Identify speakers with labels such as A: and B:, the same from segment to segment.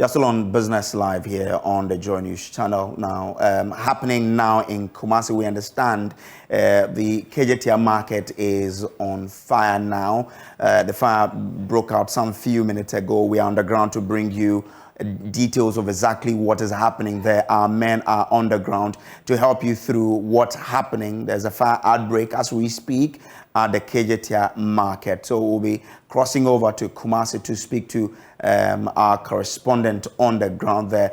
A: You're still on Business Live here on the Joy News channel now. Happening now in Kumasi, we understand the Kejetia market is on fire now. The fire broke out some few minutes ago. We are on the ground to bring you details of exactly what is happening there. Our men are on the ground to help you through what's happening. There's a fire outbreak as we speak at the Kejetia market. So we'll be crossing over to Kumasi to speak to our correspondent on the ground there.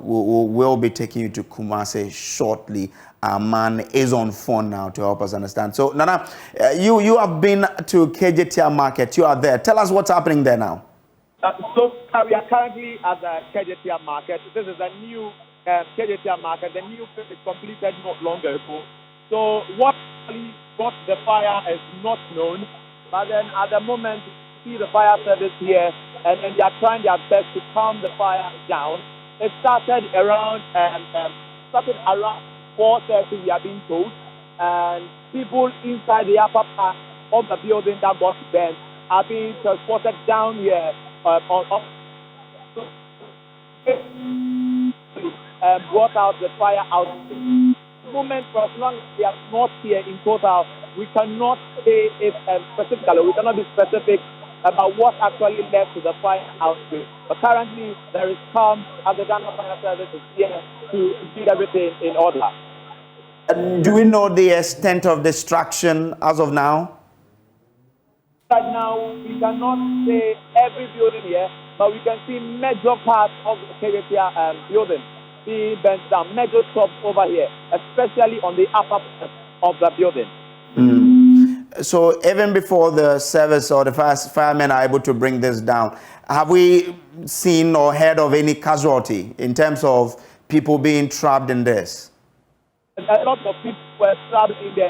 A: We'll be taking you to Kumasi shortly. Our man is on phone now to help us understand. So Nana, you have been to Kejetia market. You are there. Tell us what's happening there now.
B: We are currently at the Kejetia market. This is a new Kejetia market. The new phase is completed not long ago. So what got the fire is not known. But then at the moment, you see the fire service here, and they are trying their best to calm the fire down. It started around 4:30, we are being told, and people inside the upper part of the building that got burnt are being transported down here brought out the fire out. Moment for as long as we are not here in total, we cannot say it specifically. We cannot be specific about what actually led to the fire outbreak. But currently, there is calm as the Ghana Fire Service is here to keep everything in order.
A: Do we know the extent of destruction as of now?
B: Right now, we cannot say every building here, but we can see major parts of the Kejetia building being burnt down, major shops over here, especially on the upper part of the building.
A: So even before the service or the firemen are able to bring this down, have we seen or heard of any casualty in terms of people being trapped in this?
B: A lot of people were trapped in the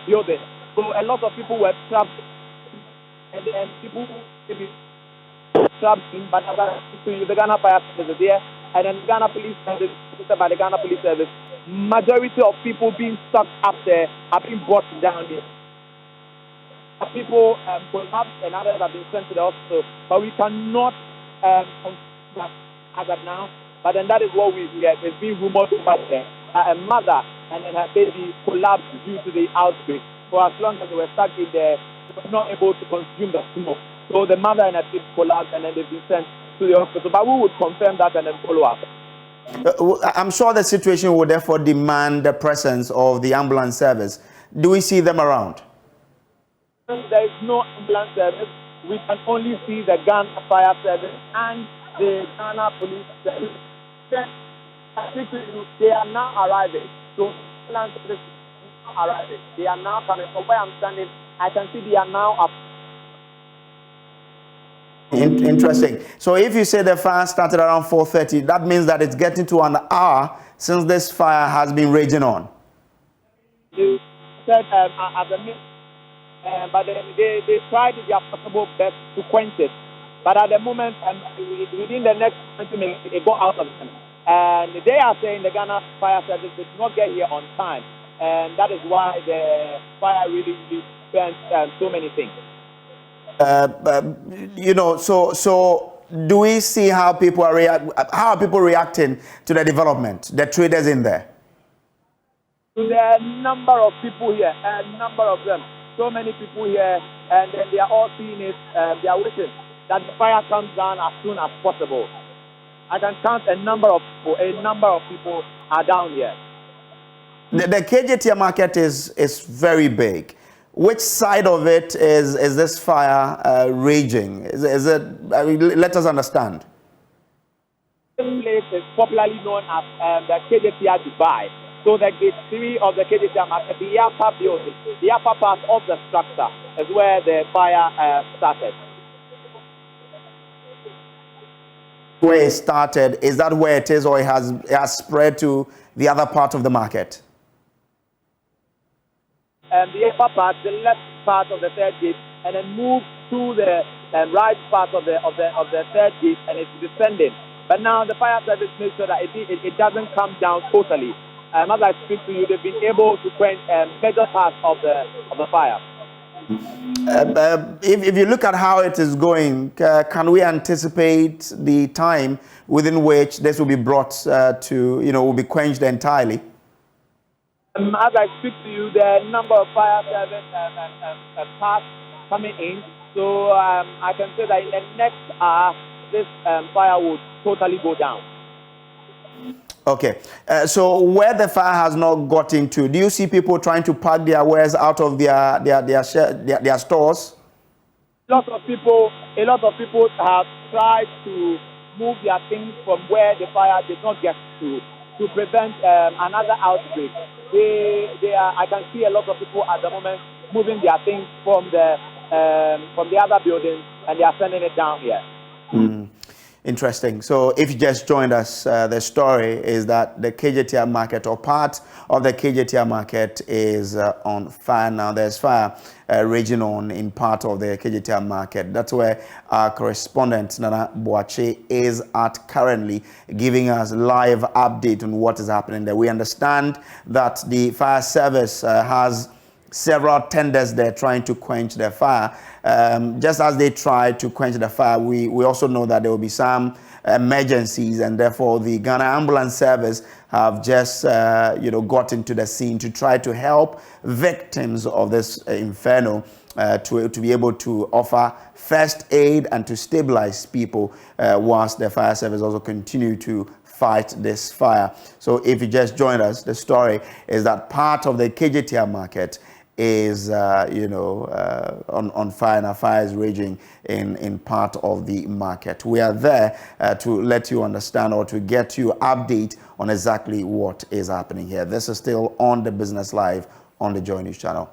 B: building. So a lot of people were trapped, and then people trapped in the Ghana Fire Service here, and then Ghana Police Service, by the Ghana Police Service. Majority of people being stuck up there are being brought down here. People collapsed and others have been sent to the hospital, but we cannot as of now. But then that is what we get. It's being rumored over there. A mother and then her baby collapsed due to the outbreak. For as long as they were stuck in there, they were not able to consume the smoke. So the mother and her baby collapsed and then they've been sent to the hospital. But we would confirm that and then follow up.
A: I'm sure the situation will therefore demand the presence of the ambulance service. Do we see them around?
B: There is no ambulance service. We can only see the Ghana Fire Service and the Ghana Police Service. They are now arriving. So ambulance service is now arriving. They are now coming. From where I'm standing, I can see they are now up.
A: Interesting. So if you say the fire started around 4:30, that means that it's getting to an hour since this fire has been raging on.
B: You said at the minute, but they tried their possible best to quench it. But at the moment, within the next 20 minutes, it got out of them. And they are saying the Ghana Fire Service did not get here on time. And that is why the fire really burnt so many things.
A: So do we see how people are reacting to the development, the traders in there?
B: There are a number of people here, a number of them, so many people here, and then they are all seeing it, they are waiting that the fire comes down as soon as possible. I can count a number of people are down here.
A: The Kejetia market is very big. Which side of it is this fire raging? Is it? Let us understand.
B: This place is popularly known as the Kejetia Dubai. So the gate 3 of the Kejetia market, the upper building, the upper part of the structure is where the fire started.
A: Where it started, is that where it is, or it has spread to the other part of the market?
B: The upper part, the left part of the third gate, and then move to the right part of the third gate, and it's descending. But now the fire service makes sure that it doesn't come down totally. As I speak to you, they've been able to quench major parts of the fire.
A: If you look at how it is going, can we anticipate the time within which this will be brought will be quenched entirely?
B: As I speak to you, the number of fire service parts coming in, so I can say that in the next hour, this fire will totally go down.
A: Okay, so where the fire has not got into, do you see people trying to pack their wares out of their stores?
B: A lot of people have tried to move their things from where the fire did not get to prevent another outbreak. I can see a lot of people at the moment moving their things from the other buildings, and they are sending it down here.
A: Interesting. So if you just joined us, the story is that the Kejetia market, or part of the Kejetia market, is on fire now. There's fire raging on in part of the Kejetia market. That's where our correspondent, Nana Boache, is at currently, giving us live update on what is happening there. We understand that the fire service has several tenders there trying to quench the fire. Just as they try to quench the fire, we also know that there will be some emergencies, and therefore the Ghana Ambulance Service have just got into the scene to try to help victims of this inferno to be able to offer first aid and to stabilize people whilst the fire service also continue to fight this fire. So if you just joined us, the story is that part of the Kejetia market is on fire. Now fire is raging in part of the market. We are there to let you understand, or to get you update on exactly what is happening here. This is still on the Business Live on the Joy News channel.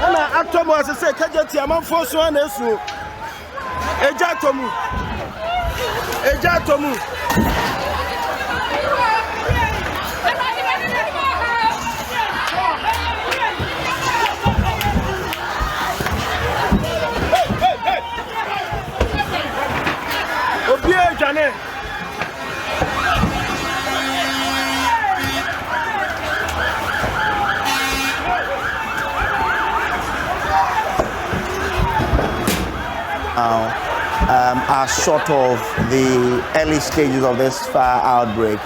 C: Ana atomo asese Kejetia manfo so na esu eja tomu obi ejane
A: are short of the early stages of this fire outbreak.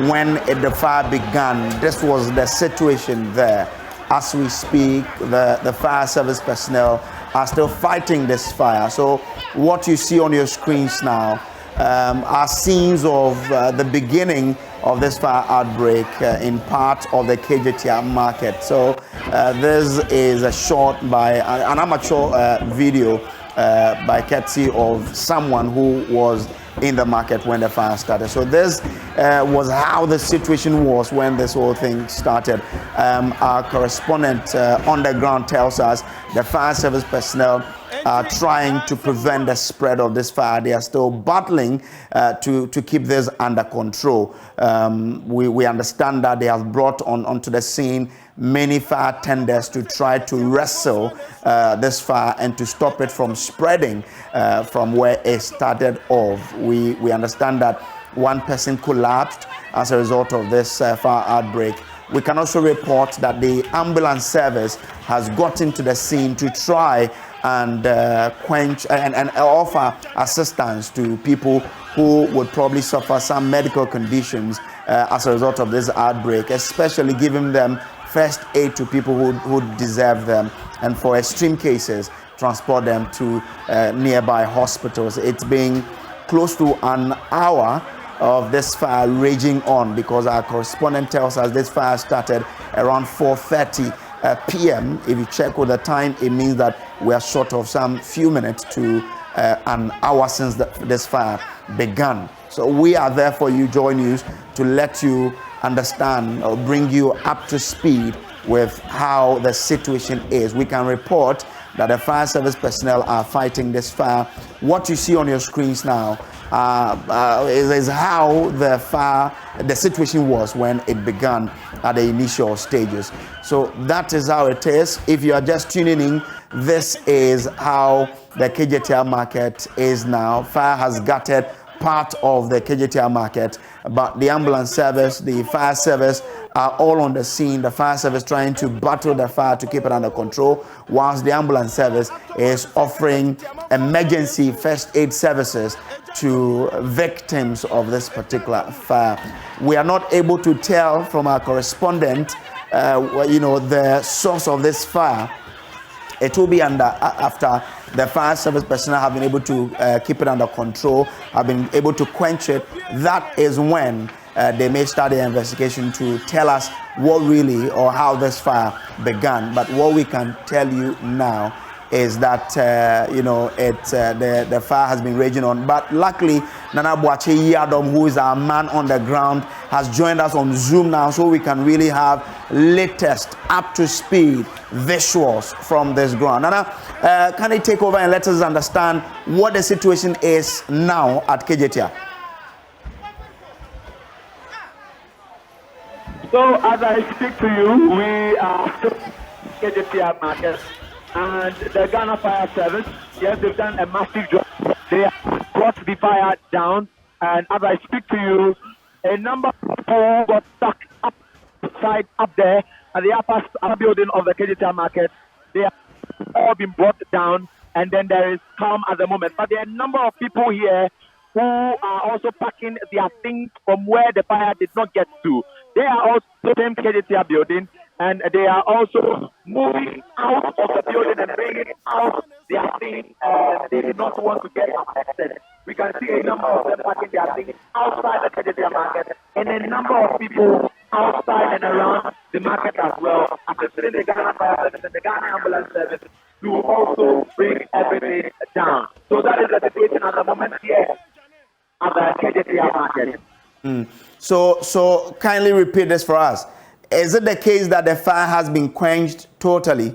A: When the fire began, this was the situation there. As we speak, the fire service personnel are still fighting this fire. So what you see on your screens now are scenes of the beginning of this fire outbreak in part of the Kejetia market. So this is a shot by an amateur video by courtesy of someone who was in the market when the fire started. So this was how the situation was when this whole thing started. Our correspondent on the ground tells us the fire service personnel are trying to prevent the spread of this fire. They are still battling to keep this under control. We understand that they have brought onto the scene many fire tenders to try to wrestle this fire and to stop it from spreading from where it started off. We understand that one person collapsed as a result of this fire outbreak. We can also report that the ambulance service has got into the scene to try and quench and offer assistance to people who would probably suffer some medical conditions as a result of this outbreak, especially giving them first aid to people who deserve them, and for extreme cases, transport them to nearby hospitals. It's been close to an hour of this fire raging on, because our correspondent tells us this fire started around 4:30 p.m. If you check with the time, it means that we are short of some few minutes to an hour since this fire began. So we are there for you, Joy News, to let you understand or bring you up to speed with how the situation is. We can report that the fire service personnel are fighting this fire. What you see on your screens now is how the situation was when it began at the initial stages. So that is how it is. If you are just tuning in, this is how the Kejetia market is now. Fire has gutted part of the Kejetia market, but the ambulance service, the fire service are all on the scene. The fire service trying to battle the fire to keep it under control, whilst the ambulance service is offering emergency first aid services to victims of this particular fire. We are not able to tell from our correspondent, the source of this fire. It will be after the fire service personnel have been able to keep it under control, have been able to quench it. That is when they may start the investigation to tell us what really or how this fire began. But what we can tell you now is that the fire has been raging on. But luckily, Nana Boache Yadom, who is our man on the ground, has joined us on Zoom now, so we can really have latest, up to speed visuals from this ground. Nana, can you take over and let us understand what the situation is now at Kejetia?
B: So as I speak to you, we are Kejetia market. And the Ghana Fire Service, yes, they've done a massive job. They have brought the fire down. And as I speak to you, a number of people got stuck upside up there at the upper building of the Kejetia market. They have all been brought down, and then there is calm at the moment. But there are a number of people here who are also packing their things from where the fire did not get to. They are also in the Kejetia building, and they are also moving out of the building and bringing out their things. They do not want to get affected. We can see a number of them packing their things outside the Kejetia market, and a number of people outside and around the market as well, assisting the Ghana Fire Service and the Ghana Ambulance Service to also bring everything down. So that is the situation at the moment here at the Kejetia market.
A: So kindly repeat this for us. Is it the case that the fire has been quenched totally?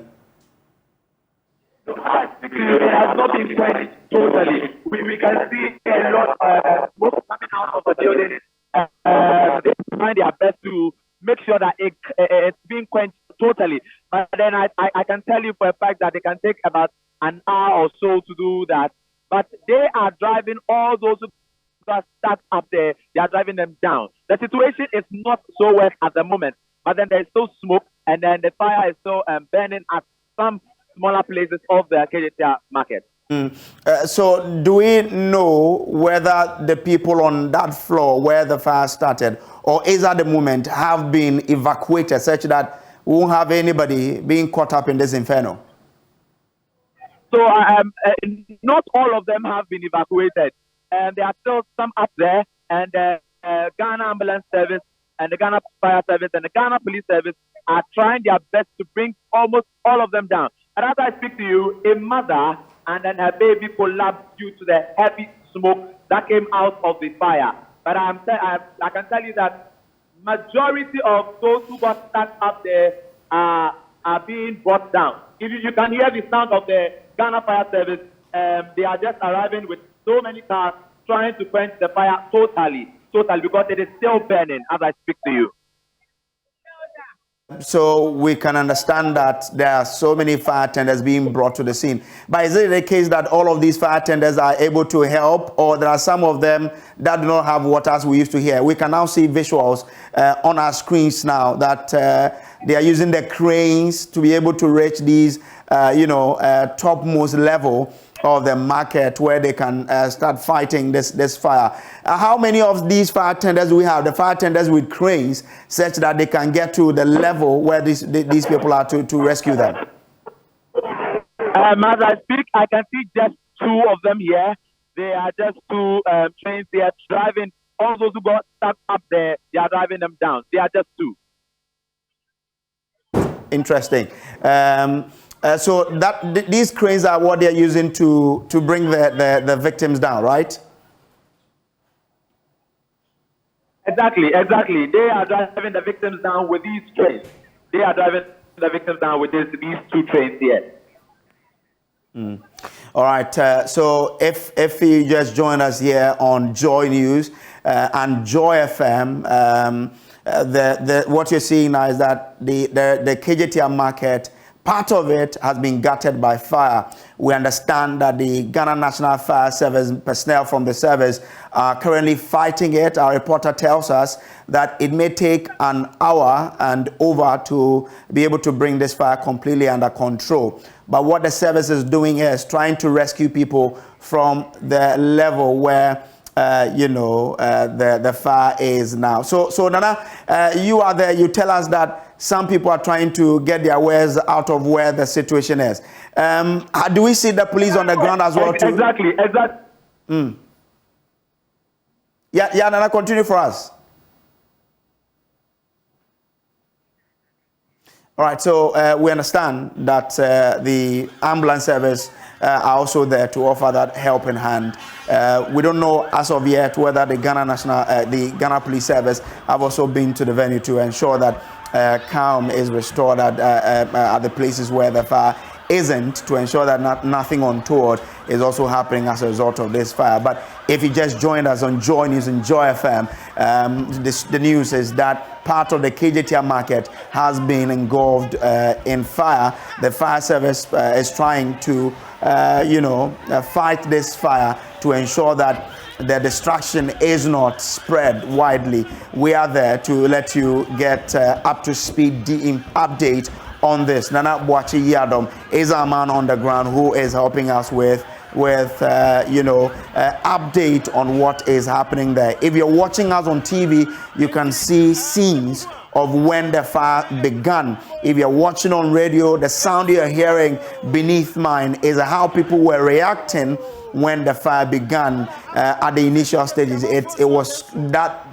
B: It has not been quenched totally. We can see a lot of smoke coming out of the building. They find their best to make sure that it's being quenched totally. But then I can tell you for a fact that they can take about an hour or so to do that. But they are driving all those who are stuck up there. They are driving them down. The situation is not so worse at the moment. But then there's still smoke, and then the fire is still burning at some smaller places of the Kejetia market.
A: So do we know whether the people on that floor where the fire started, or is at the moment, have been evacuated such that we won't have anybody being caught up in this inferno?
B: So not all of them have been evacuated. And there are still some up there, and the Ghana Ambulance Service and the Ghana Fire Service and the Ghana Police Service are trying their best to bring almost all of them down. And as I speak to you, a mother and then her baby collapsed due to the heavy smoke that came out of the fire. But I can tell you that majority of those who got stuck up there are being brought down. If you can hear the sound of the Ghana Fire Service, they are just arriving with so many cars trying to quench the fire totally, because it is still burning as I speak to you.
A: So we can understand that there are so many fire tenders being brought to the scene. But is it the case that all of these fire tenders are able to help, or there are some of them that do not have water as we used to hear? We can now see visuals on our screens now that they are using the cranes to be able to reach these, topmost level of the market where they can start fighting this fire. How many of these fire tenders do we have? The fire tenders with cranes, such that they can get to the level where these people are to rescue them?
B: As I speak, I can see just two of them here. They are just two trains. They are driving. All those who got stuck up there, they are driving them down. They are just two.
A: Interesting. So these cranes are what they're using to bring the victims down, right?
B: Exactly. They are driving the victims down with these trains. They are driving the victims down with these 2 trains here.
A: All right. So if you just join us here on Joy News and Joy FM, what you're seeing now is that the Kejetia market, part of it has been gutted by fire. We understand that the Ghana National Fire Service personnel from the service are currently fighting it. Our reporter tells us that it may take an hour and over to be able to bring this fire completely under control. But what the service is doing is trying to rescue people from the level where the fire is now. So Nana, you are there. You tell us that some people are trying to get their wares out of where the situation is. Do we see the police on the ground as well too?
B: Exactly.
A: Yeah, Nana, continue for us. All right, so we understand that the ambulance service are also there to offer that helping hand. We don't know as of yet whether the Ghana Police Service have also been to the venue to ensure that calm is restored at the places where the fire isn't, to ensure that nothing untoward is also happening as a result of this fire. But if you just joined us on Joy News and Joy FM, the news is that part of the Kejetia market has been engulfed in fire. The fire service is trying to, fight this fire to ensure that the destruction is not spread widely. We are there to let you get up to speed update on this. Nana Boachi Yadom is our man on the ground who is helping us with update on what is happening there. If you're watching us on TV, you can see scenes of when the fire began. If you're watching on radio, the sound you're hearing beneath mine is how people were reacting when the fire began at the initial stages. It was that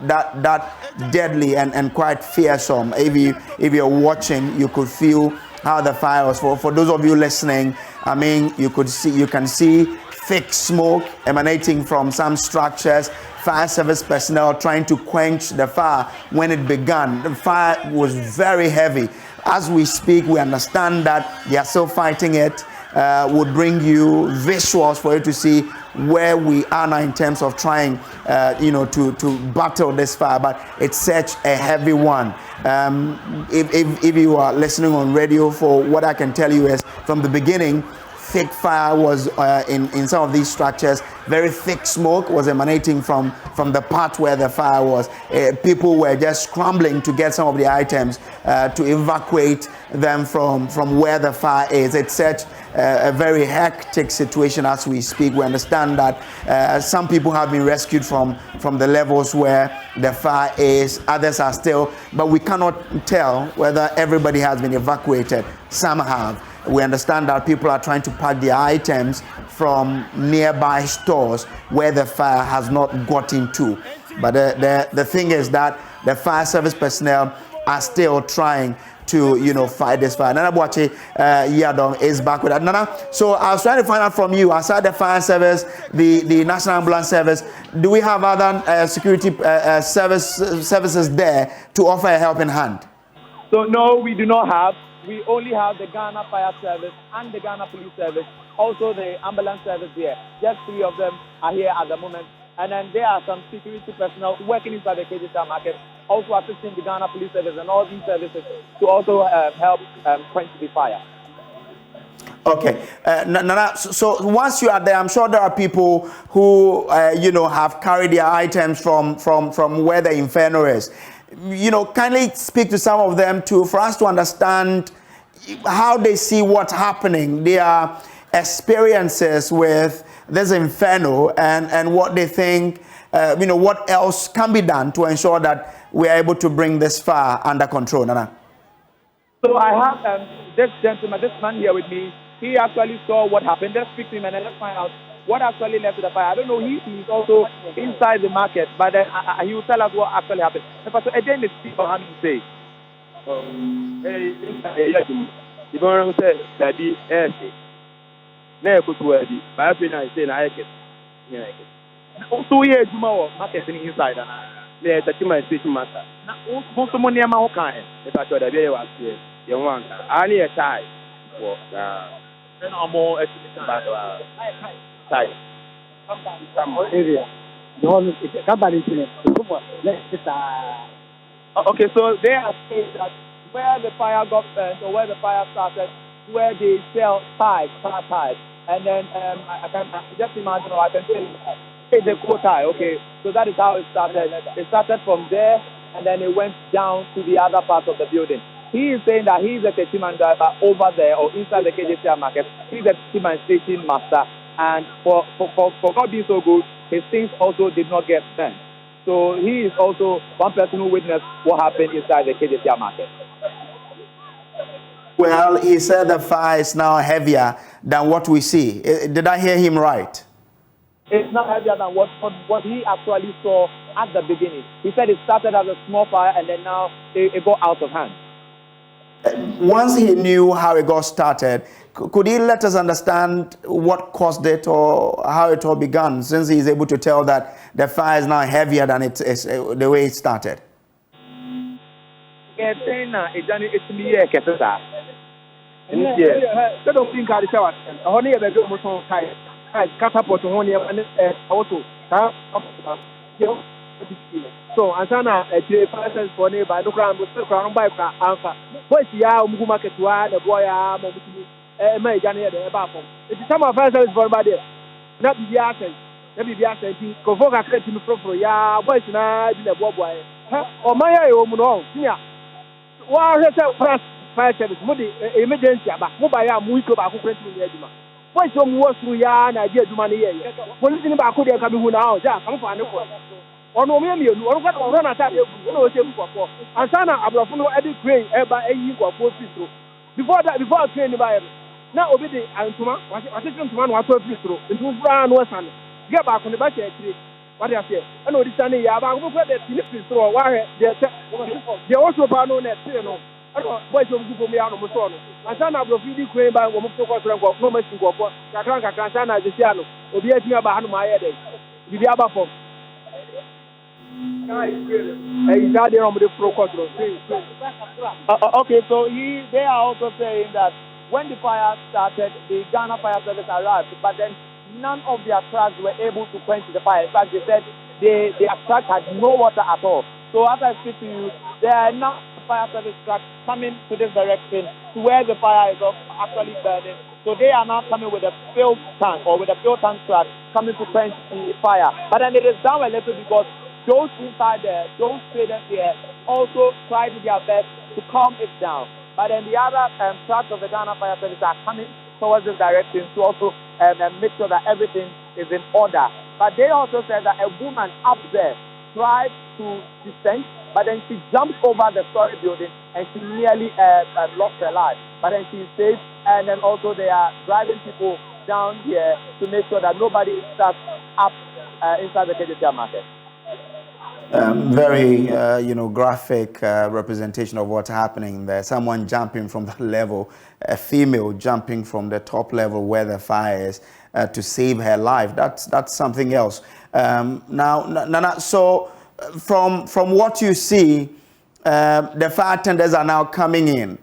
A: deadly and quite fearsome. If you're watching, you could feel how the fire was. For those of you listening, I mean, you can see thick smoke emanating from some structures. Fire service personnel trying to quench the fire when it began. The fire was very heavy. As we speak, we understand that they are still fighting it. Would bring you visuals for you to see where we are now in terms of trying, to battle this fire. But it's such a heavy one. If you are listening on radio, for what I can tell you is from the beginning, thick fire was in some of these structures. Very thick smoke was emanating from the part where the fire was. People were just scrambling to get some of the items to evacuate them from where the fire is. It's such a very hectic situation as we speak. We understand that some people have been rescued from the levels where the fire is. Others are still, but we cannot tell whether everybody has been evacuated. Some have. We understand that people are trying to pack their items from nearby stores where the fire has not gotten to. But the thing is that the fire service personnel are still trying to fight this fire. Nana Boachi Yadom is back with that. Nana, so I was trying to find out from you, aside the fire service, the National Ambulance Service, do we have other security services there to offer a helping hand?
B: So no, we do not have. We only have the Ghana Fire Service and the Ghana Police Service, also the ambulance service here. Just 3 of them are here at the moment. And then there are some security personnel working inside the Kejetia market, also assisting the Ghana Police Service and all these services to also help quench the fire.
A: Okay, Nana, so once you are there, I'm sure there are people who, have carried their items from where the inferno is. Kindly speak to some of them for us to understand how they see what's happening, their experiences with this inferno, and what they think, what else can be done to ensure that we are able to bring this fire under control. Nana.
B: So I have this gentleman, this man here with me. He actually saw what happened. Let's speak to him and then let's find out what actually led to the fire. I don't know, he's also inside the market, but then he will tell us what actually happened. Pastor, again, let's see what he say. The borrower said that the air. Never could wear the Bible. I say, I get. Also, yeah, tomorrow, marketing inside. There's a human station matter. Most of money I'm all kind. If I thought that they was here, you want. I need a tie. Then I'm more estimation about tie. Some area. No, company. Okay, so they are saying that where the fire got burnt or where the fire started, where they sell ties, car ties. And then I can just imagine, or I can say the quota. Okay, so that is how it started. It started from there, and then it went down to the other part of the building. He is saying that he's a Kejetia driver over there or inside the Kejetia market. He's a Kejetia station master, and for God being so good, his things also did not get burnt. So he is also one person who witnessed what happened inside the Kejetia market.
A: Well, he said the fire is now heavier than what we see. Did I hear him right?
B: It's not heavier than what he actually saw at the beginning. He said it started as a small fire and then now it got out of hand.
A: Once he knew how it got started, could he let us understand what caused it or how it all began, since he is able to tell that the fire is now heavier than it is the way it started?
B: Yeah, saying it's me, Kejetia. I don't think I shower. Only a bedroom was on fire. I catapult on one and also. So, Antana, a person for nearby the ground was crowned by Alpha. What's the Yamu market to add a boy? May Janet Abafo. It's some of us for my dear. Not the accent. Maybe the accent. Convoca said to me for ya, boys and I did a boy. Or my own, yeah. Well, that's fire service, emergency, but mobile Muiko back to the Edma. Why some work through Yan, I get money? Police in Baku, they come now, Jack, come for or no, maybe you run attack, you know, and Sana Abrafuno Eddie Crane, by a year or 4 feet. Before that, before I train the Bible. Now, obey Antuma, I think to one was 4 feet through, into Brown was on. Get back on the back actually. What I say, I know this Sunday, I will put that Philippines through why they also found on that, you know. I don't wait to go me out of the son. And son of the feeding crane by one of the no messing go for Kakanka Kansana as the Siano, or be asking about my head. The other form. Okay, so they are also saying that when the fire started, the Ghana Fire Service arrived, but then none of their trucks were able to quench the fire. In fact, they said their truck had no water at all. So as I speak to you, there are now fire service trucks coming to this direction to where the fire is actually burning. So they are now coming with a fuel tank or with a fuel tank truck coming to quench the fire. But then it is down a little because those inside there, those traders here, also tried their best to calm it down. But then the other trucks of the Ghana Fire Service are coming towards this direction to also make sure that everything is in order. But they also said that a woman up there tried to descend, but then she jumped over the story building and she nearly lost her life. But then she's safe, and then also they are driving people down here to make sure that nobody is stuck up inside the Kejetia market.
A: Very, graphic representation of what's happening there. Someone jumping from that level, a female jumping from the top level where the fire is to save her life. That's something else. Now, Nana, so from what you see, the fire tenders are now coming in.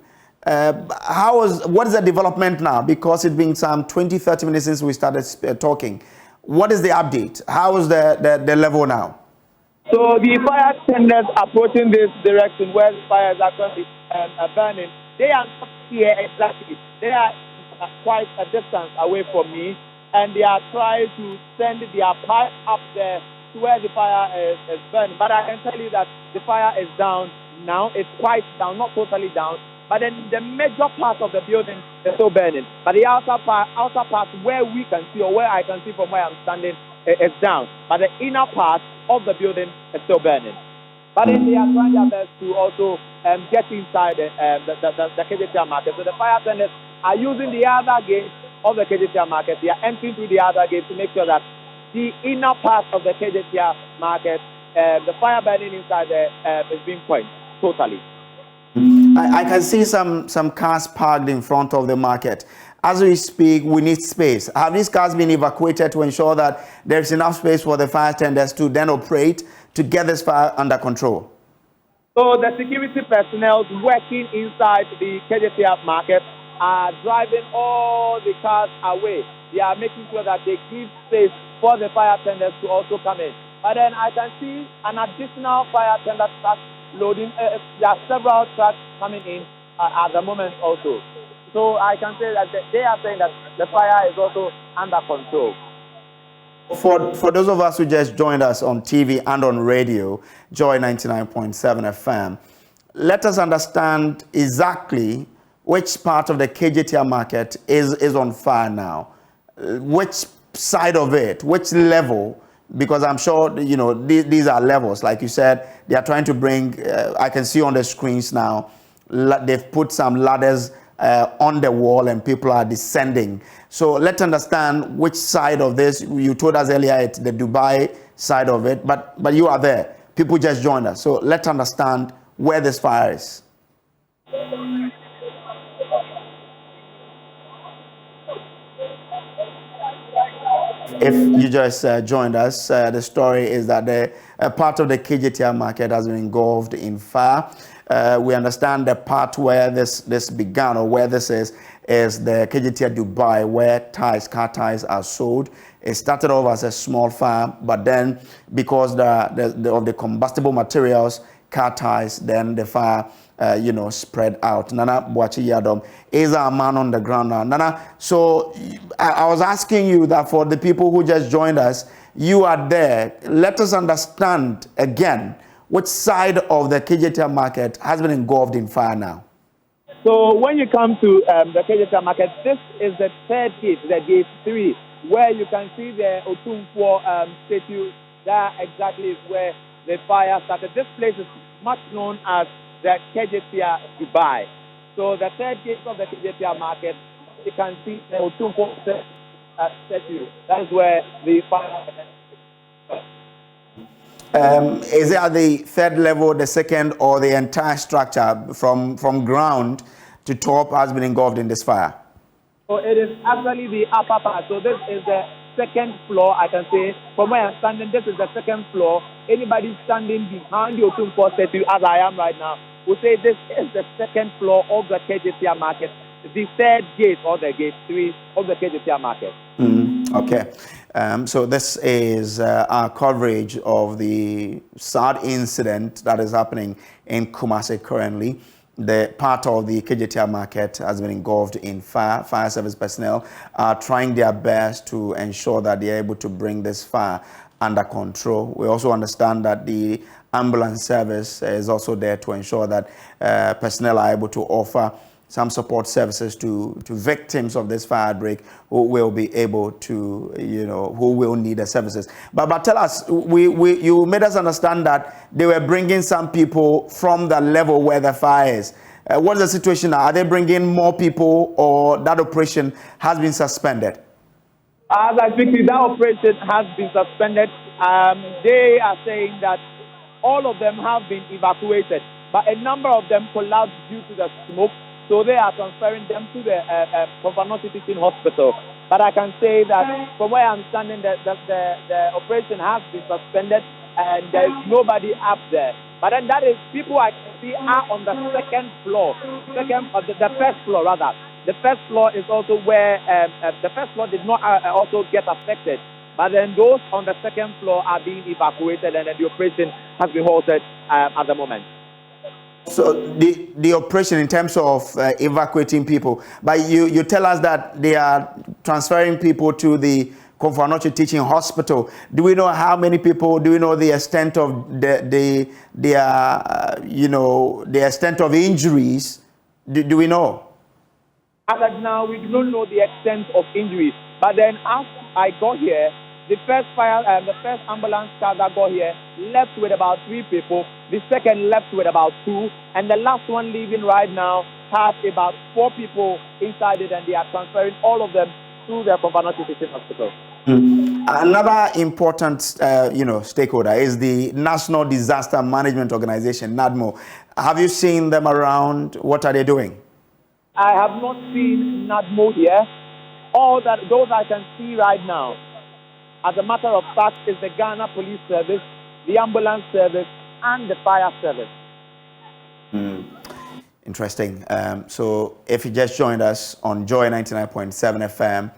A: What is the development now? Because it's been some 20-30 minutes since we started talking. What is the update? How is the level now?
B: So the fire tenders approaching this direction where the fire is actually burning, they are not here exactly. They are quite a distance away from me, and they are trying to send their pipe up there to where the fire is burning. But I can tell you that the fire is down now. It's quite down, not totally down. But then the major part of the building is still burning. But the outer part where we can see, or where I can see from where I'm standing, is down. But the inner part of the building is still burning. But then they are trying their best to also get inside the Kejetia market. So the fire tenders are using the other gate of the Kejetia market. They are entering through the other gate to make sure that the inner part of the Kejetia market, the fire burning inside there is being quenched totally.
A: I can see some cars parked in front of the market. As we speak, we need space. Have these cars been evacuated to ensure that there's enough space for the fire tenders to then operate to get this fire under control?
B: So the security personnel working inside the Kejetia market are driving all the cars away. They are making sure that they give space for the fire tenders to also come in. But then I can see an additional fire tender truck loading. There are several trucks coming in at the moment also. So I can say that they are saying that the fire is also under control.
A: For those of us who just joined us on TV and on radio, Joy 99.7 FM, let us understand exactly which part of the Kejetia market is on fire now. Which side of it, which level, because I'm sure, you know, these are levels. Like you said, they are trying to bring, I can see on the screens now, they've put some ladders on the wall and people are descending. So let's understand which side of this. You told us earlier it's the Dubai side of it, but you are there. People just joined us. So let's understand where this fire is. If you just joined us, the story is that a part of the Kejetia market has been engulfed in fire. We understand the part where this began, or where this is the Kejetia Dubai, where car tires are sold. It started off as a small fire, but then because of the combustible materials, car tires, then the fire spread out. Nana Boachi Yadom is our man on the ground now. Nana, so I was asking you that for the people who just joined us, you are there. Let us understand again which side of the Kejetia market has been engulfed in fire now.
B: So when you come to the Kejetia market, this is the third gate, the gate 3, where you can see the Otumfuo statue. That exactly is where the fire started. This place is much known as the Kejetia Dubai. So the third gate of the Kejetia market, you can see the Otumfuo statue. That is where the fire started.
A: Is it at the third level, the second, or the entire structure from ground to top has been engulfed in this fire?
B: So it is actually the upper part. So this is the second floor, I can say. From where I'm standing, this is the second floor. Anybody standing behind the Otumfuo statue, as I am right now, will say this is the second floor of the Kejetia market, the third gate, or the gate 3 of the Kejetia market.
A: Okay. So this is our coverage of the sad incident that is happening in Kumasi currently. The part of the Kejetia market has been engulfed in fire. Fire service personnel are trying their best to ensure that they are able to bring this fire under control. We also understand that the ambulance service is also there to ensure that personnel are able to offer some support services to victims of this fire outbreak who will be able to, who will need the services. But tell us, you made us understand that they were bringing some people from the level where the fire is. What's the situation now? Are they bringing more people, or that operation has been suspended?
B: As I speak to you, that operation has been suspended. They are saying that all of them have been evacuated, but a number of them collapsed due to the smoke. So they are transferring them to the Konfano Teaching Hospital. But I can say that from where I'm standing, the operation has been suspended and there's nobody up there. But then that is, people I can see are on the second floor, the first floor rather. The first floor is also where, the first floor did not also get affected. But then those on the second floor are being evacuated, and then the operation has been halted at the moment.
A: So the operation in terms of evacuating people, but you tell us that they are transferring people to the Konfano Teaching Hospital. Do we know how many people? Do we know the extent of the extent of injuries? Do we know?
B: As of now, we do not know the extent of injuries. But then as I got here, the first ambulance car that got here left with about 3 people. The second left with about 2. And the last one leaving right now has about 4 people inside it, and they are transferring all of them to the Konfano Teaching Hospital.
A: Another important, stakeholder is the National Disaster Management Organization, NADMO. Have you seen them around? What are they doing?
B: I have not seen NADMO here. Those I can see right now, as a matter of fact, is the Ghana Police Service, the Ambulance Service, and the Fire Service.
A: Interesting. So if you just joined us on Joy 99.7 FM,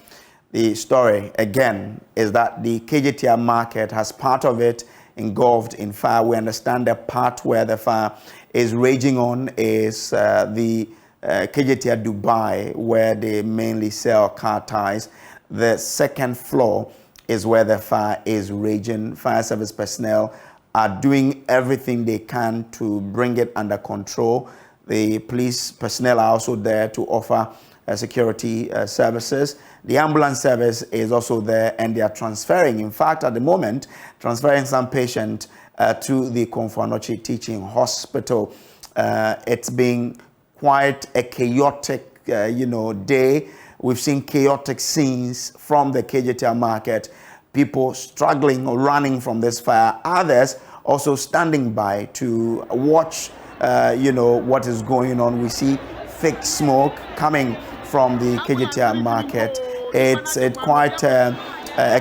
A: the story again is that the Kejetia market has part of it engulfed in fire. We understand the part where the fire is raging on is the Kejetia Dubai, where they mainly sell car tires. The second floor is where the fire is raging. Fire service personnel are doing everything they can to bring it under control. The police personnel are also there to offer security services. The ambulance service is also there, and they are transferring, in fact, at the moment, transferring some patient to the Komfo-Anokye Teaching Hospital. It's been quite a chaotic, day. We've seen chaotic scenes from the Kejetia market, people struggling or running from this fire, others also standing by to watch, what is going on. We see thick smoke coming from the Kejetia market. It's quite a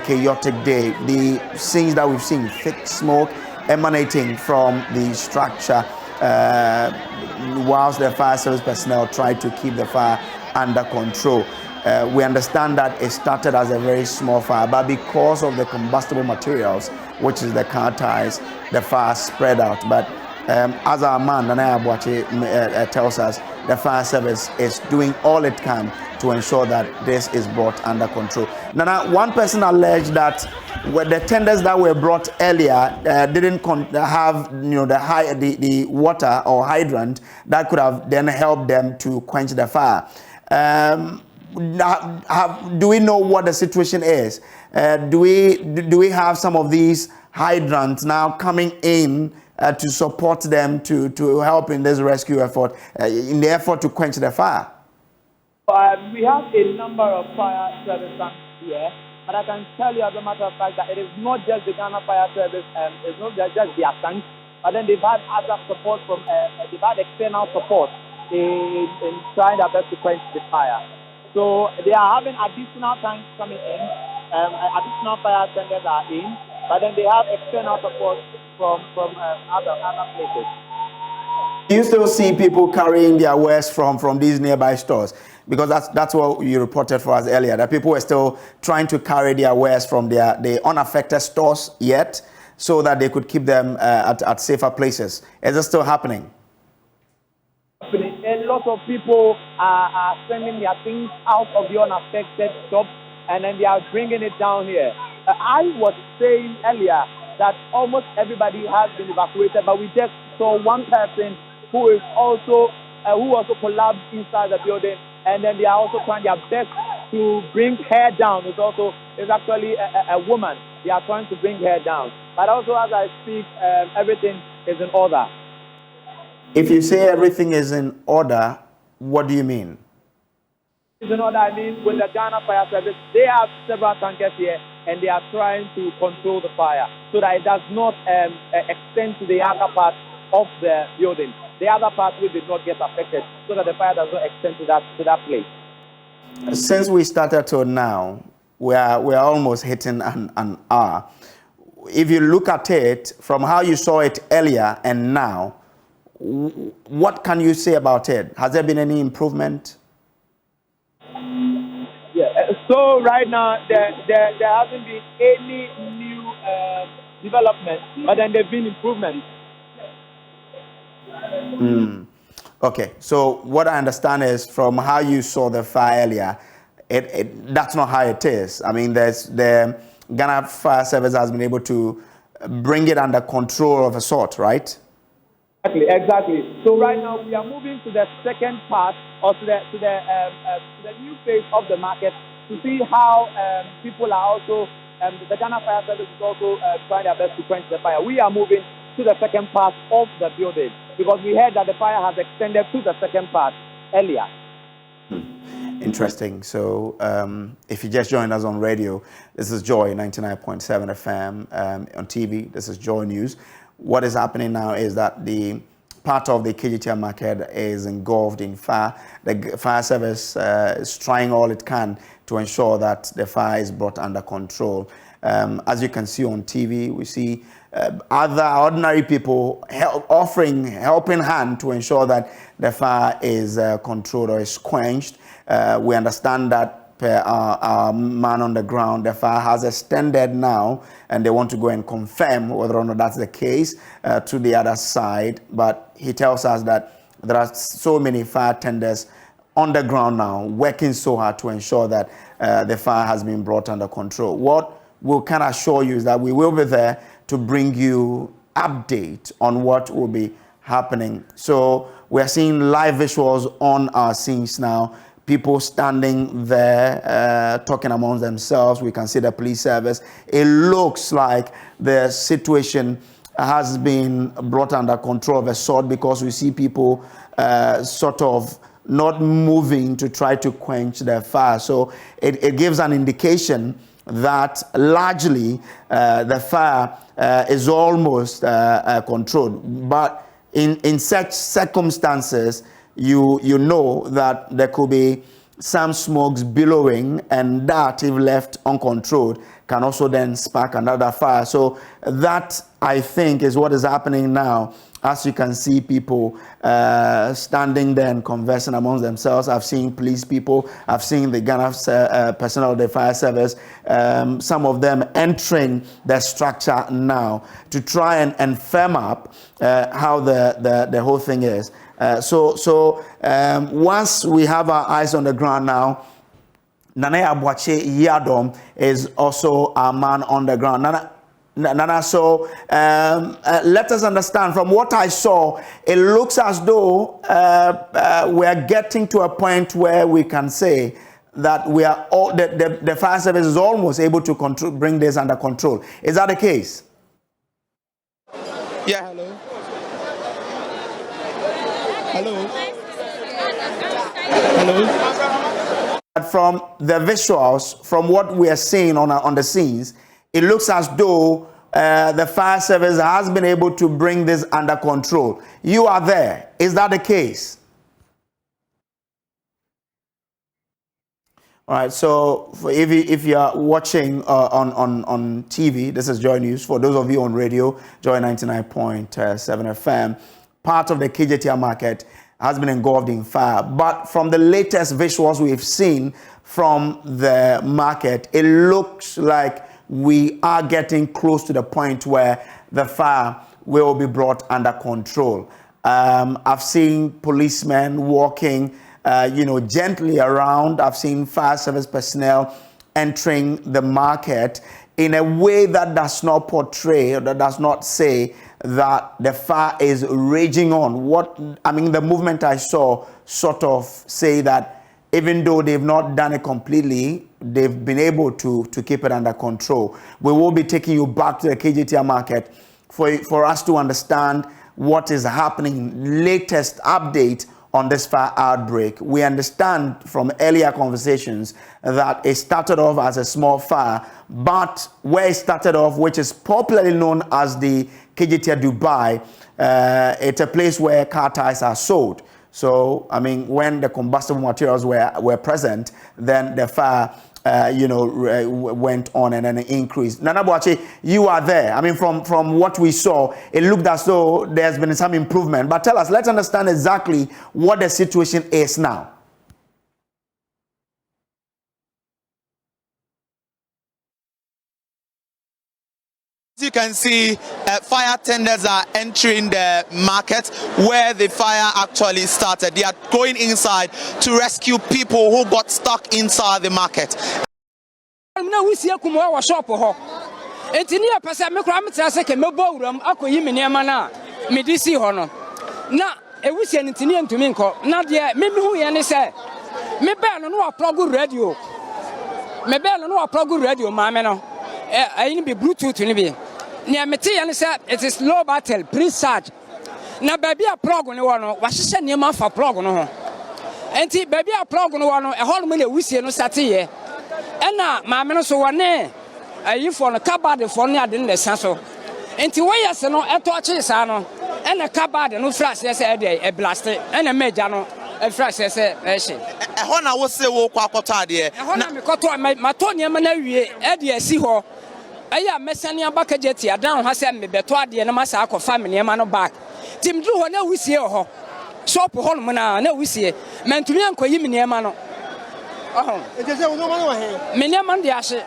A: chaotic day. The scenes that we've seen, thick smoke emanating from the structure, whilst the fire service personnel try to keep the fire under control. We understand that it started as a very small fire, but because of the combustible materials, which is the car tires, the fire spread out. But as our man, Nana Abuachi, tells us, the fire service is doing all it can to ensure that this is brought under control. Nana, one person alleged that the tenders that were brought earlier didn't have the water or hydrant that could have then helped them to quench the fire. Do we know what the situation is? Do we have some of these hydrants now coming in to support them to help in this rescue effort, in the effort to quench the fire?
B: We have a number of fire service here, but I can tell you as a matter of fact that it is not just the Ghana Fire Service, it's not just their tanks, but then they've had other support from, they've had external support in trying their best to quench the fire. So they are having additional tanks coming in, additional fire tenders are in, but then they have external support from other places.
A: Do you still see people carrying their wares from these nearby stores? Because that's what you reported for us earlier, that people were still trying to carry their wares from the unaffected stores yet, so that they could keep them at safer places. Is it still happening?
B: A lot of people are sending their things out of the unaffected shops, and then they are bringing it down here. I was saying earlier that almost everybody has been evacuated, but we just saw one person who also collapsed inside the building, and then they are also trying their best to bring her down. It's actually a woman. They are trying to bring her down. But also, as I speak, everything is in order.
A: If you say everything is in order, what do you mean?
B: It's in order, I mean, with the Ghana Fire Service, they have several tankers here, and they are trying to control the fire so that it does not extend to the other part of the building. The other part will not get affected, so that the fire does not extend to that place.
A: Since we started till now, we are almost hitting an hour. If you look at it from how you saw it earlier and now, what can you say about it? Has there been any improvement?
B: Yeah. So right now there hasn't been any new development, but then there've been improvements.
A: Okay. So what I understand is from how you saw the fire earlier, that's not how it is. I mean, the Ghana Fire Service has been able to bring it under control of a sort, right?
B: Exactly. So right now we are moving to the second part, or to the new phase of the market, to see how people are also, the Ghana Fire Service is also trying their best to quench the fire. We are moving to the second part of the building because we heard that the fire has extended to the second part earlier.
A: Interesting. So if you just joined us on radio, this is Joy 99.7 FM. On TV, this is Joy News. What is happening now is that the part of the Kejetia market is engulfed in fire. The fire service is trying all it can to ensure that the fire is brought under control. As you can see on TV, we see other ordinary people offering helping hand to ensure that the fire is controlled or is quenched. We understand that per our man on the ground, the fire has extended now, and they want to go and confirm whether or not that's the case to the other side. But he tells us that there are so many fire tenders on the ground now, working so hard to ensure that the fire has been brought under control. What we'll kind of assure you is that we will be there to bring you update on what will be happening. So we're seeing live visuals on our scenes now. People standing there talking amongst themselves. We can see the police service. It looks like the situation has been brought under control of a sort, because we see people sort of not moving to try to quench the fire. So it gives an indication that largely the fire is almost controlled. But in such circumstances, you know that there could be some smokes billowing, and that, if left uncontrolled, can also then spark another fire. So that, I think, is what is happening now. As you can see, people standing there and conversing amongst themselves. I've seen police people. I've seen the Ghana personnel of the fire service. Some of them entering the structure now to try and firm up how the whole thing is. So once we have our eyes on the ground now, Nana Abwache Yadom is also our man on the ground. Nana, so let us understand, from what I saw, it looks as though we're getting to a point where we can say that we are all, the fire service is almost able to bring this under control. Is that the case?
D: Yeah, hello. Hello. Hello.
A: From the visuals, from what we are seeing on the scenes, it looks as though the fire service has been able to bring this under control. You are there. Is that the case? All right. So if you are watching on TV, this is Joy News. For those of you on radio, Joy 99.7 FM. Part of the Kejetia market has been engulfed in fire. But from the latest visuals we've seen from the market, it looks like we are getting close to the point where the fire will be brought under control. I've seen policemen walking, gently around. I've seen fire service personnel entering the market in a way that does not portray, or that does not say that the fire is raging on. The movement I saw sort of say that even though they've not done it completely, they've been able to keep it under control. We will be taking you back to the Kejetia market for us to understand what is happening, latest update on this fire outbreak. We understand from earlier conversations that it started off as a small fire, but where it started off, which is popularly known as the Kejetia Dubai, it's a place where car tires are sold. So, when the combustible materials were present, then the fire, went on and then it increased. Nana Boache, you are there. From what we saw, it looked as though there's been some improvement. But tell us, let's understand exactly what the situation is now.
D: As you can see, fire tenders are entering the market where the fire actually started. They are going inside to rescue people who got stuck inside the market.
E: It is low battle, pre-charge. Na baby a plug on the one, was she near for plug on her. Enti baby a plug no one e ho no me wusie no sate ye. E na maame no so wone ayi for no cupboard for no ade no san so. Enti wo yes no e to chi sa no e na cupboard no flash yes e dey e blast e na meja no e flash yes e hye.
D: E ho na wo se wo kwa akoto ade e.
E: E ho na me koto ma to ne ma na wie e dey asi ho. Aya mesane aba Kejetia down ha se me beto ade na ma sa akofa me ne ma no back. Tim dru ho na wusie ho. Shop ho no na wusie. Mentumi ankoyi me ne ma no. Oh.
C: E je se wo no ma no he.
E: Me ne ma de ahye.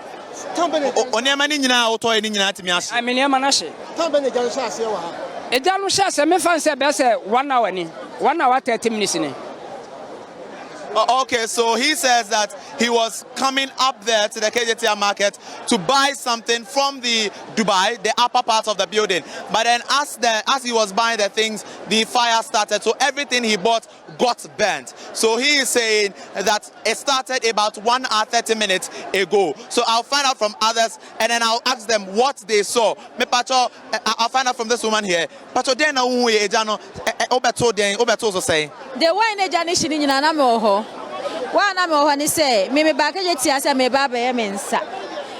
D: Oniema ni nyina auto ni nyina timi ahye.
E: Me ne ma na hye.
C: Tan be ne ja no sha ase wa ha.
E: E ja no sha se me fan se be se 1 hour ni. 1 hour 30 minutes ni.
D: Okay, so he says that he was coming up there to the Kejetia market to buy something from the Dubai, the upper part of the building. But then as he was buying the things, the fire started. So everything he bought got burnt. So he is saying that it started about 1 hour 30 minutes ago. So I'll find out from others and then I'll ask them what they saw. Me pacho, I'll find out from this woman here. Pacho den na unwe ejano obeto so say.
F: The one ejani shini nyina na me ho. Wa na me ho ni say me ba Kejetia say me ba be me nsa.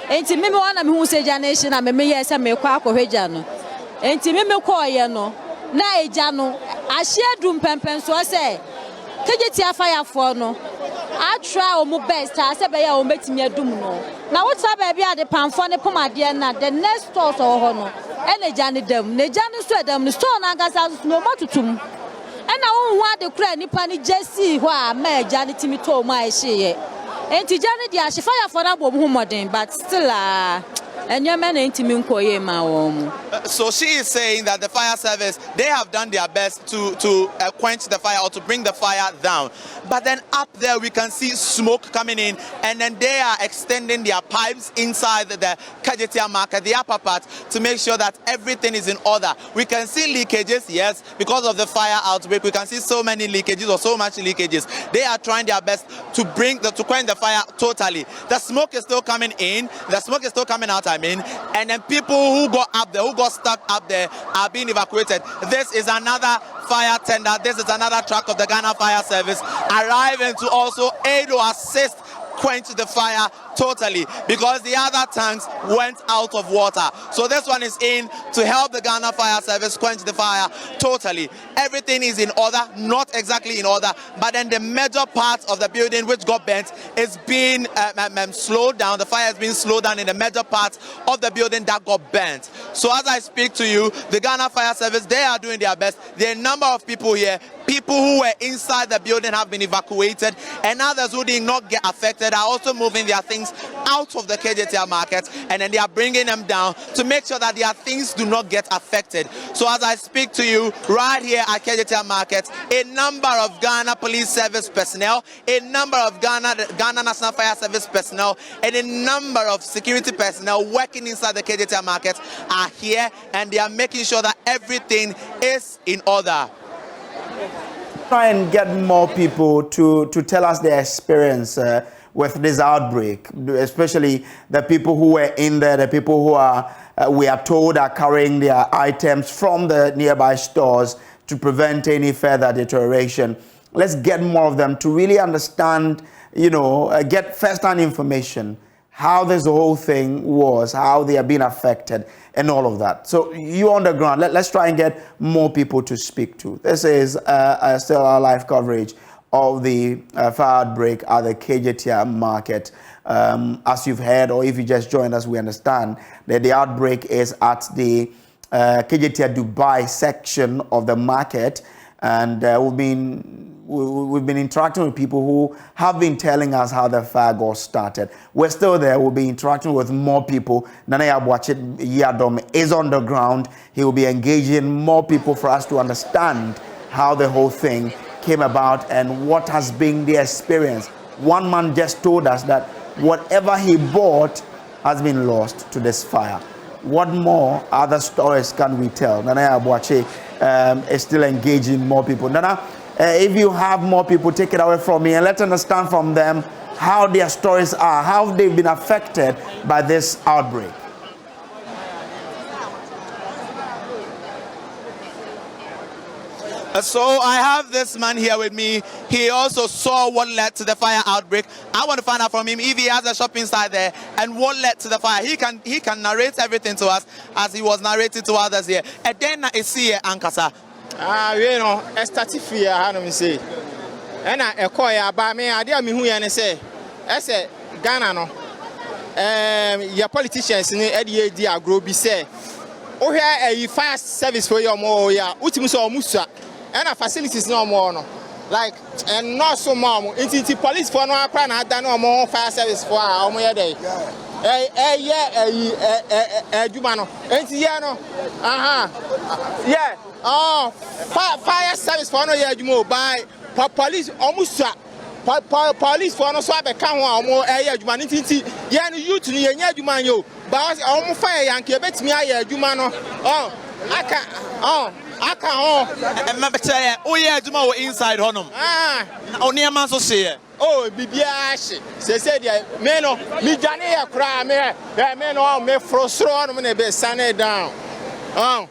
F: Enti me wa na me hu say ejani shi na me ye say me kwa akohweja no. Enti me ko ye no na eja no ahye dum pempen so say Kejetia fire for no. I try o mo best say be ya o metimi adum no. Na wo tra ba bia de pamfo ne pomade na the next store so ho no. E na ejani dam. Na ejani so dam no store na gasa no matutum. And I want the cry Nipani Jesse, who are my Johnny Timmy told my she. And to Johnny, the Ash fire for that woman, but still, and your man ain't Timmy Koye, my home.
D: So she is saying that the fire service, they have done their best to quench the fire or to bring the fire down. But then up there we can see smoke coming in, and then they are extending their pipes inside the Kejetia market, the upper part, to make sure that everything is in order. We can see leakages, yes, because of the fire outbreak. We can see so many leakages or so much leakages. They are trying their best to quench the fire totally. The smoke is still coming in, the smoke is still coming out, and then people who got up there, who got stuck up there, are being evacuated. This is another fire tender. This is another truck of the Ghana Fire Service arriving to also aid or assist quench the fire totally, because the other tanks went out of water. So this one is in to help the Ghana Fire Service quench the fire totally. Everything is in order, not exactly in order, but then the major part of the building which got burnt is being slowed down. The fire has been slowed down in the major part of the building that got burnt. So as I speak to you, the Ghana Fire Service, they are doing their best. There are a number of people here. People who were inside the building have been evacuated, and others who did not get affected are also moving their things out of the Kejetia market, and then they are bringing them down to make sure that their things do not get affected. So as I speak to you right here at Kejetia market, a number of Ghana Police Service personnel, a number of Ghana National Fire Service personnel, and a number of security personnel working inside the Kejetia market are here, and they are making sure that everything is in order.
A: Try and get more people to tell us their experience with this outbreak, especially the people who were in there, the people who are, we are told, are carrying their items from the nearby stores to prevent any further deterioration. Let's get more of them to really understand, get first-hand information, how this whole thing was, how they are being affected, and all of that. So you on the ground, let's try and get more people to speak to. This is still our live coverage of the fire outbreak at the Kejetia market. As you've heard, or if you just joined us, we understand that the outbreak is at the Kejetia Dubai section of the market, and we've been interacting with people who have been telling us how the fire got started. We're still there. We'll be interacting with more people. Nanaya Bwachit Yadom is on the ground. He will be engaging more people for us to understand how the whole thing came about and what has been the experience. One man just told us that whatever he bought has been lost to this fire. What more other stories can we tell? Nanaya Bwache is still engaging more people. Nana, if you have more people, take it away from me and let's understand from them how their stories are, how they've been affected by this outbreak.
D: So I have this man here with me. He also saw what led to the fire outbreak. I want to find out from him if he has a shop inside there and what led to the fire. He can narrate everything to us as he was narrating to others here. And then I see Ankasa.
G: You know, I started fear. How do we say? And I call you about me. I didn't mean who you say. I said Ghana no. Your politicians in the area grow be say. Oh here a fire service for your more ya. Ultimus or Musa. And our facilities no more no. Like and not so more. Into police for no plan had done no more fire service for our more day. Jumano. No. Yeah. Oh, fire service for no year you by police almost police for no swap account or more air humanity. Yan youth near Jumanyo. But almost fire Yankee bet me I Jumano. Oh, I can't.
D: And my chair, oh yeah, Juma inside Honum. Only a man so say.
G: Oh, Bibiashi. Said, Meno, me Jania cry, me no me frostron when they be sunny down. Oh,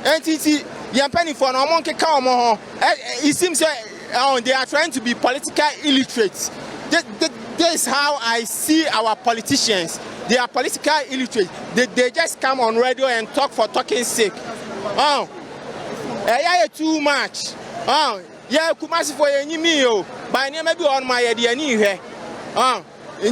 G: entity, young penny for no monkey come on. It seems they are trying to be politically illiterate. This is how I see our politicians. They are politically illiterate. They just come on radio and talk for talking's sake. Oh, too much. Oh, yeah, Kumasi for any meal. By name, maybe on my idea, here. Oh,
D: so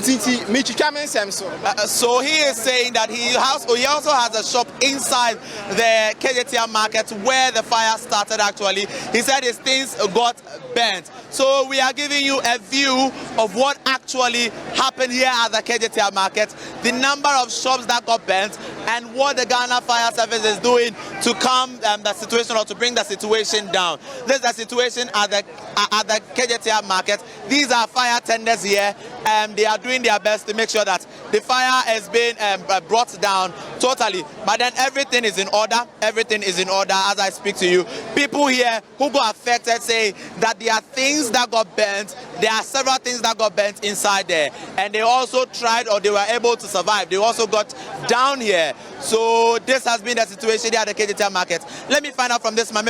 D: he is saying that he also has a shop inside the Kejetia market where the fire started actually. He said his things got burnt. So we are giving you a view of what actually happened here at the Kejetia market, the number of shops that got burnt, and what the Ghana Fire Service is doing to calm the situation or to bring the situation down. This is the situation at the Kejetia market. These are fire tenders here. They are doing their best to make sure that the fire has been brought down totally. But then everything is in order. Everything is in order as I speak to you. People here who got affected say that there are things that got burnt. There are several things that got burnt inside there. And they also tried, or they were able to survive. They also got down here. So this has been the situation here at the Kejetia market. Let me find out from this man.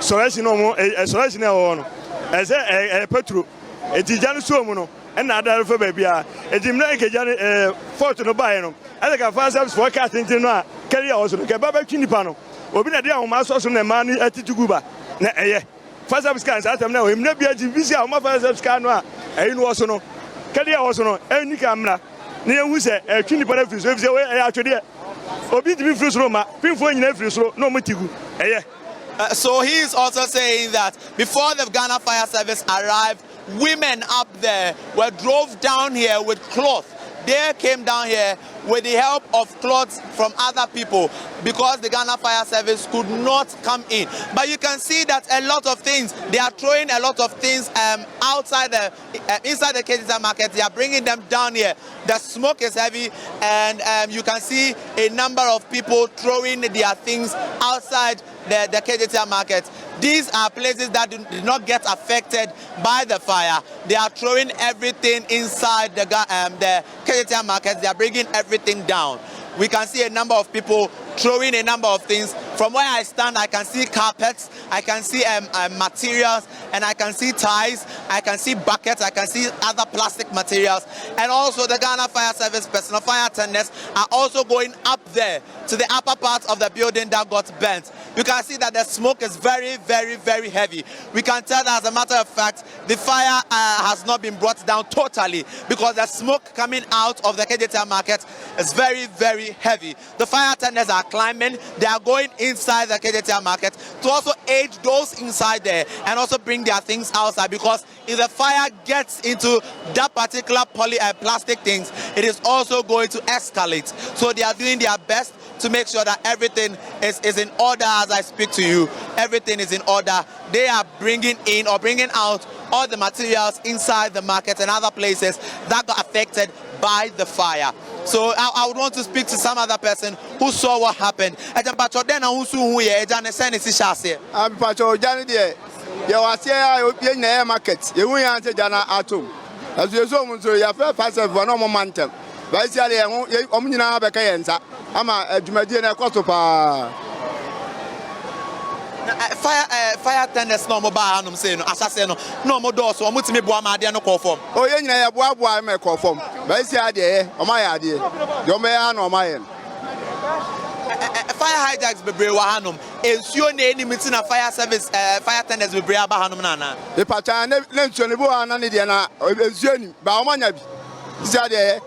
C: Solution solution no as a petro a tijano somuno and other for baby a dimna fort no buy no I can find service for cat into no carry also the baba chinipano obi na dia o ma so na man atituguba na first service can atam na him na bia visa o ma first service can no no also no carry also no eni camera na ehu se chinipano free so visa we atwede obi dimi free so ma pinfo nyina free so no mutigu
D: So he is also saying that before the Ghana Fire Service arrived, women up there drove down here with cloth. They came down here with the help of cloths from other people because the Ghana Fire Service could not come in. But you can see that a lot of things, they are throwing a lot of things outside inside the Kejetia market. They are bringing them down here. The smoke is heavy, and you can see a number of people throwing their things outside the Kejetia market. These are places that did not get affected by the fire. They are throwing everything inside the Kejetia market. They are bringing everything down. We can see a number of people throwing a number of things. From where I stand, I can see carpets, I can see materials, and I can see ties, I can see buckets, I can see other plastic materials. And also the Ghana Fire Service personal fire attendants are also going up there to the upper part of the building that got burnt. You can see that the smoke is very, very, very heavy. We can tell that, as a matter of fact, the fire has not been brought down totally because the smoke coming out of the Kejetia market is very, very heavy. The fire attendants are climbing. They are going inside the Kejetia market to also aid those inside there and also bring their things outside, because if the fire gets into that particular plastic things, it is also going to escalate. So they are doing their best to make sure that everything is in order as I speak to you. Everything is in order. They are bringing in or bringing out all the materials inside the market and other places that got affected by the fire. So I would want to speak to some other person who saw what happened. I'm Pacho
H: Johnny there. You are saying the market. You will answer Jana Atom. As you saw, you have a passive one momentum. Vice Omnina Becayenza. ama adwumadie na ekoto pa
D: fire tenders no mo ba hanom say no asase no mo do so mo timi boa ma ade no call form
H: o ye nyina ye boa me call form ba si ade ye o ma ya ade yo me ya no ma ye
D: fire hijacks bebre wa hanom ensuo na enimiti na fire service fire tenders bebre aba hanom na na
H: e pacha na nsuo ne bo na ne de na ensuo ni ba o ma nya bi si ade ye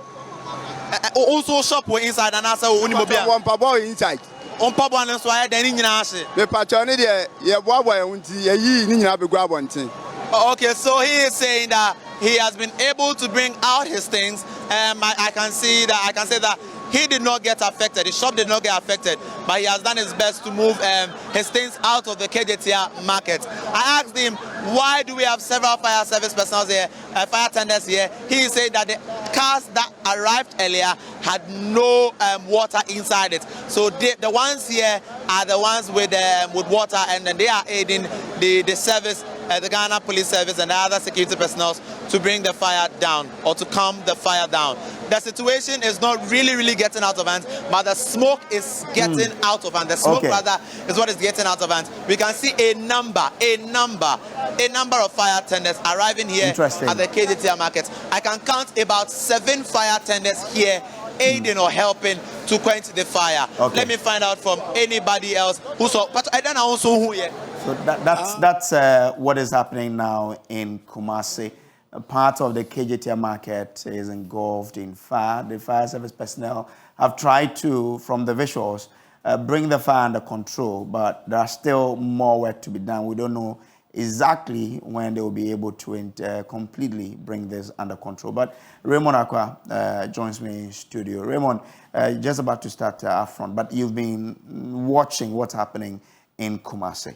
D: also shop we inside and asa oni mo bia
H: one pa boy inside
D: on pa bo so aye dan ni nyina ase
H: e pacha ne de ye boa ye hunti ye yi ni nyina begu abonten.
D: Okay, so he is saying that he has been able to bring out his things. I can say that he did not get affected. His shop did not get affected, but he has done his best to move his things out of the Kejetia market. I asked him, why do we have several fire service personnel here, fire tenders here? He said that the cars that arrived earlier had no water inside it. So the ones here are the ones with water, and then they are aiding the service, the Ghana Police Service and the other security personnel to bring the fire down or to calm the fire down. The situation is not really getting out of hand, but the smoke is getting out of hand. The smoke rather is what is getting out of hand. We can see a number of fire tenders arriving here at the Kejetia market. I can count about 7 fire tenders here aiding or helping to quench the fire. Let me find out from anybody else who saw. But I don't know also who here.
A: So that's what is happening now in Kumasi. A part of the Kejetia market is engulfed in fire. The fire service personnel have tried to, from the visuals, bring the fire under control, but there's still more work to be done. We don't know exactly when they will be able to completely bring this under control. But Raymond Akwa joins me in studio. Raymond, just about to start up front, but you've been watching what's happening in Kumasi.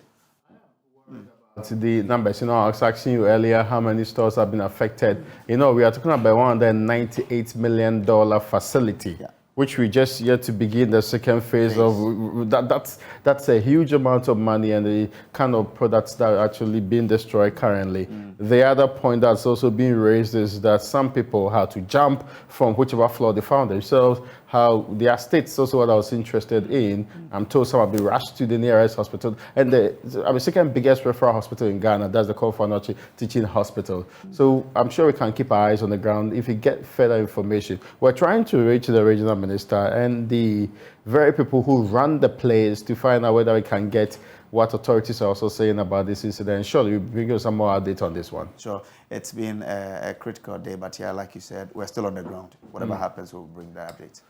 I: The numbers, I was asking you earlier how many stores have been affected. We are talking about $198 million facility, which we just yet to begin the second phase of. That's a huge amount of money and the kind of products that are actually being destroyed currently. The other point that's also being raised is that some people had to jump from whichever floor they found themselves. How their state's also what I was interested in. I'm told some have been rushed to the nearest hospital. And the second biggest referral hospital in Ghana, that's the Kofonochi Teaching Hospital. So I'm sure we can keep our eyes on the ground if we get further information. We're trying to reach the regional minister and the very people who run the place to find out whether we can get what authorities are also saying about this incident. Surely we'll bring you some more updates on this one.
A: Sure. It's been a critical day, but yeah, like you said, we're still on the ground. Whatever happens, we'll bring the updates.